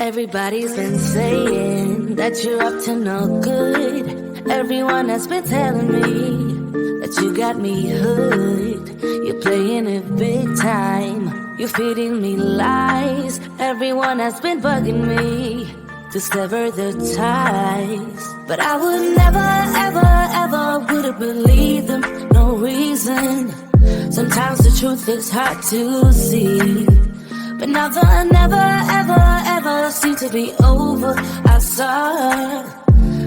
Everybody's been saying that you're up to no good. Everyone has been telling me that you got me hooked. You're playing it big time. You're feeding me lies. Everyone has been bugging me to sever the ties. But I would never, ever, ever would have believed them. No reason. Sometimes the truth is hard to see. But now the never, ever, ever seemed to be over. I saw,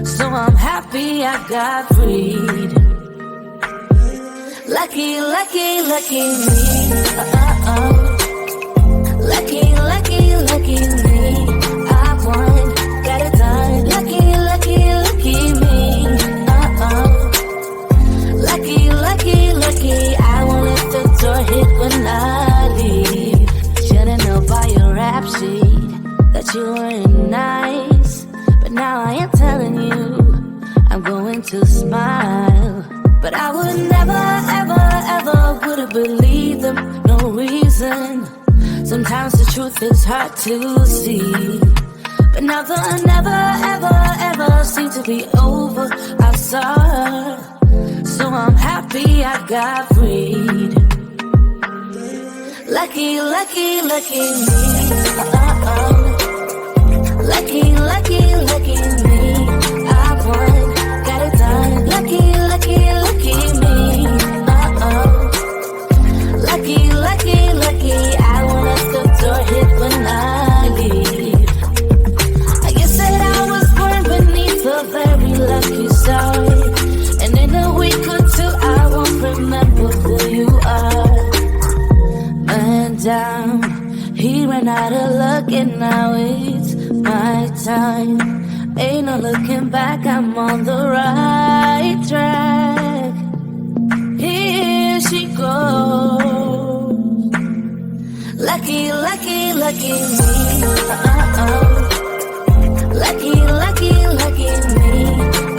so I'm happy I got freed. Lucky, lucky, lucky me. Lucky, lucky, lucky me. I won, got it done. Lucky, lucky, lucky me. Lucky, lucky, lucky. I won't let the door hit when I leave. Should've known by your rap sheet that you weren't nice. But now I am telling you, I'm going to smile. But I would never, ever, ever would have believed them. No reason. Sometimes the truth is hard to see. But now the never, ever, ever seemed to be over. I saw, so I'm happy I got freed. Lucky, lucky, lucky me. Lucky, lucky, lucky me. I won, got it done. Lucky, lucky, lucky me. Lucky, lucky, lucky. I won't let the door hit when I leave. I guess that I was born beneath a very lucky star. And in a week or two I won't remember who you are. Man down, he ran out of luck and now it's my time. Ain't no looking back, I'm on the right track. Here she goes. Lucky, lucky, lucky me. Lucky, lucky, lucky me.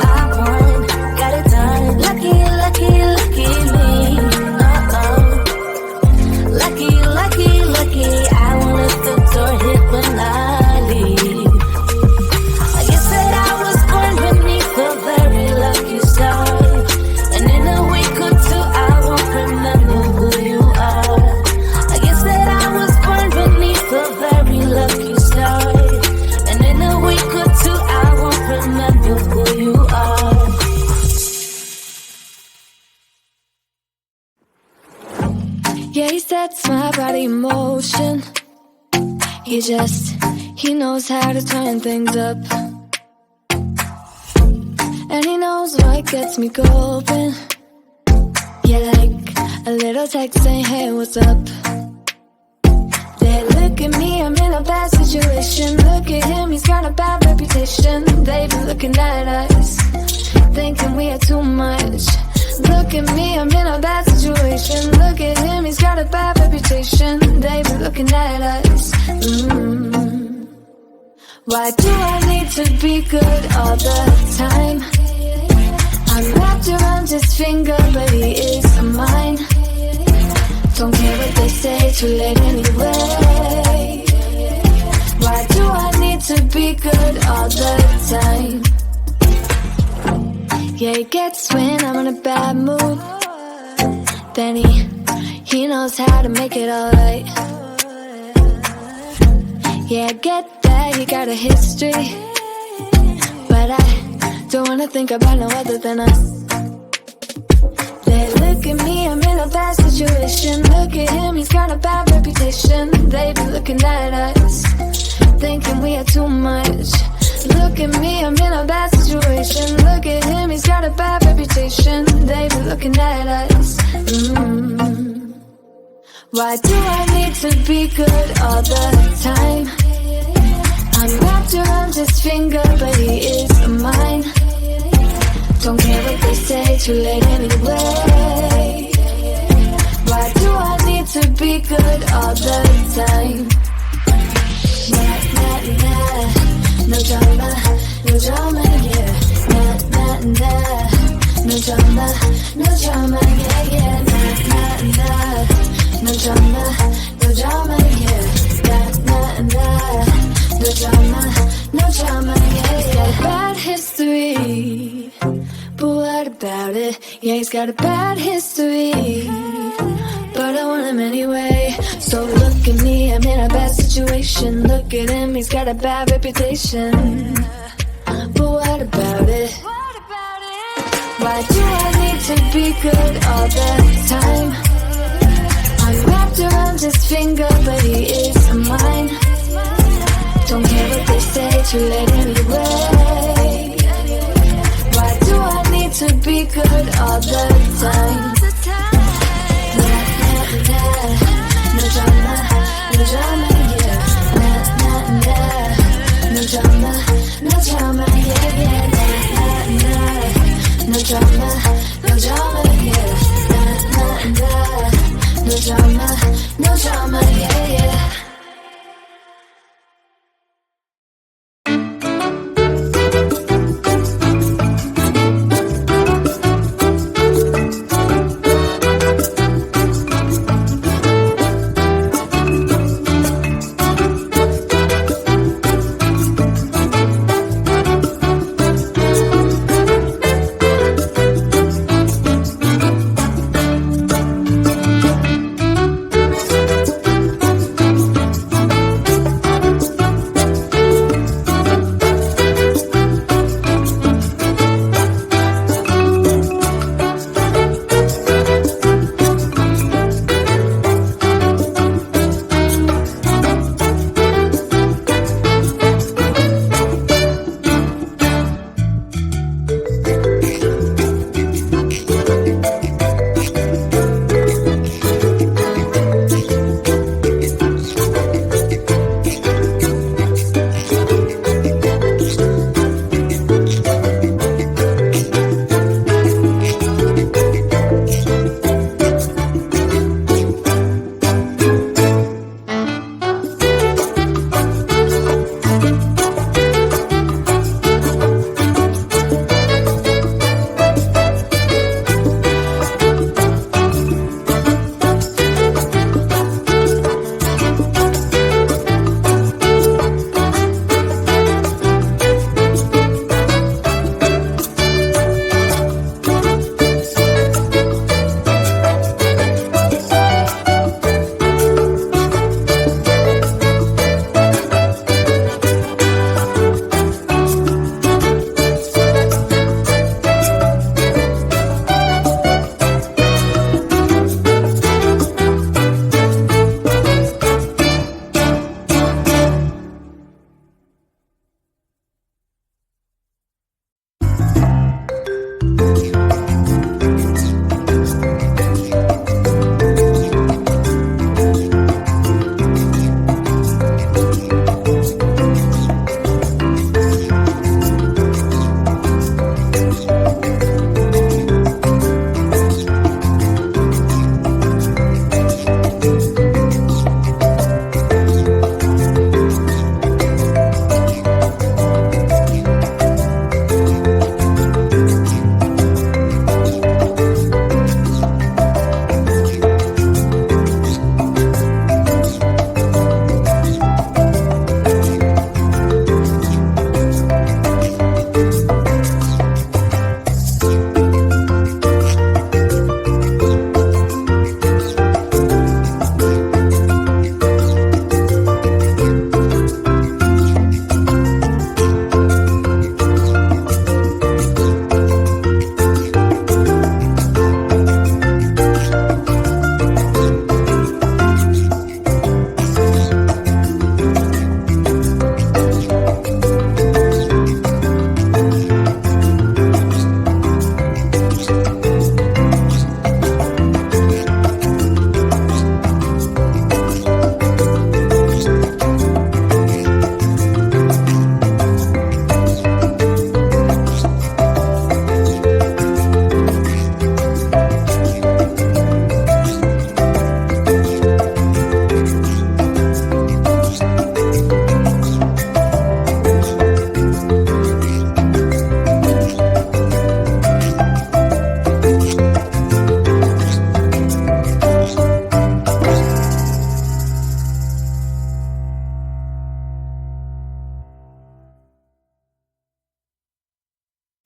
I won, got it done. Lucky, lucky, lucky me. Lucky, lucky, lucky. I won't let the door hit when I leave. I guess that I was born beneath a very lucky star. And in a week or two I won't remember who you are. I guess that I was born beneath a very lucky star. And in a week or two I won't remember who you are. Yeah, he sets my body in motion. He knows how to turn things up. And he knows what gets me going. Yeah, like a little text saying, hey, what's up? They look at me, I'm in a bad situation. Look at him, he's got a bad reputation. They've been looking at us, thinking we are too much. Look at me, I'm in a bad situation. Look at him, he's got a bad reputation. They've been looking at us. Why do I need to be good all the time? I'm wrapped around his finger, but he is mine. Don't care what they say, too late anyway. Why do I need to be good all the time? Yeah, he gets when I'm in a bad mood. Then he knows how to make it alright. Yeah, I get that he got a history, but I don't wanna think about no other than us. They look at me, I'm in a bad situation. Look at him, he's got a bad reputation. They be looking at us, thinking we are too much. Look at me, I'm in a bad situation. Look at him, he's got a bad reputation. They be looking at us. Why do I need to be good all the time? I'm wrapped around his finger, but he is mine. Don't care what they say, too late anyway. Why do I need to be good all the time? Nah, nah, nah. No drama, no drama, yeah. Nah, nah, nah. No drama, yeah, yeah. Nah, nah, nah. No drama, yeah. Nah, nah, nah. no drama, no drama, yeah. He's got a bad history, but what about it? Yeah, he's got a bad history, but I want him anyway. So look at me, I'm in a bad situation. Look at him, he's got a bad reputation, but what about it? Why do I need to be good all the time? I'm wrapped around his finger, but he is mine. Don't care what they say, too late anyway. Why do I need to be good all the time? Nah, nah, nah. No drama, no drama, yeah. Nah, nah, nah. No drama, no drama, yeah, yeah. Nah, nah, nah. No drama, no drama, yeah. Nah, nah, nah. No drama, no drama, yeah, yeah.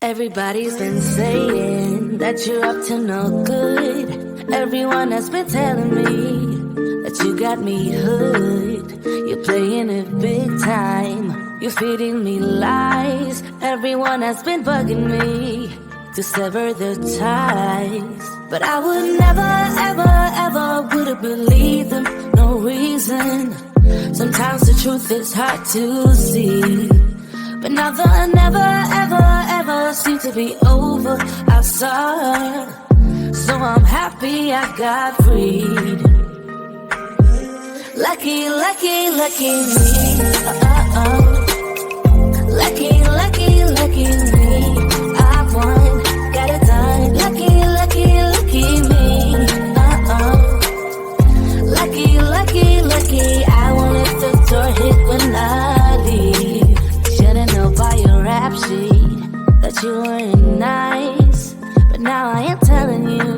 Everybody's been saying that you're up to no good. Everyone has been telling me that you got me hooked. You're playing it big time. You're feeding me lies. Everyone has been bugging me to sever the ties. But I would never, ever, ever would have believed them. No reason. Sometimes the truth is hard to see. But now the never, ever, ever seemed to be over. I saw her, so I'm happy I got freed. Lucky, lucky, lucky me. Lucky, lucky, lucky me. I won, got it done. Lucky, lucky, lucky me. Lucky, lucky, lucky. I won't let the door hit when I leave. Should've known by your rap sheet that you weren't nice. But now I am telling you,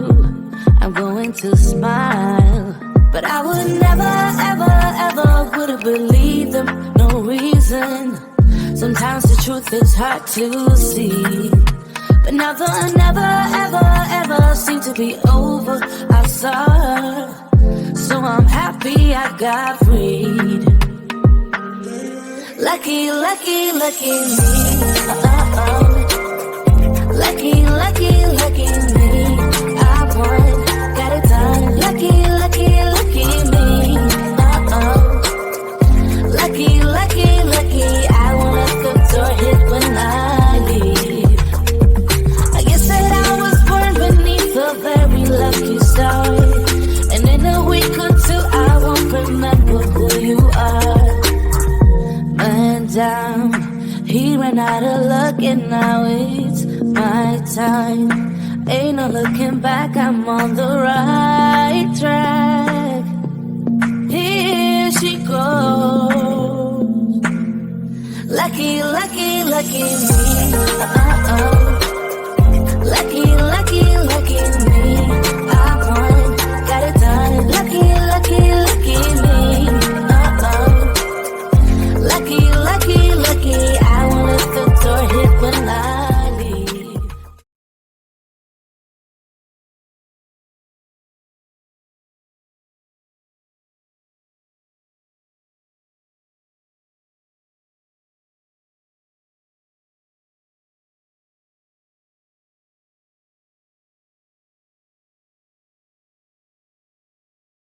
I'm going to smile. But I would never, ever, ever would have believed them. No reason. Sometimes the truth is hard to see. But now the never, ever, ever seemed to be over. I saw her, so I'm happy I got freed. Lucky, lucky, lucky me. Lucky, lucky, lucky me. I won, got it done. Lucky, lucky, lucky me. Lucky, lucky, lucky. I won't let the door hit when I leave. I guess that I was born beneath a very lucky star. And in a week or two I won't remember who you are. Man down, he ran out of luck and now it's my time. Ain't no looking back, I'm on the right track. Here she goes. Lucky, lucky, lucky me. Lucky,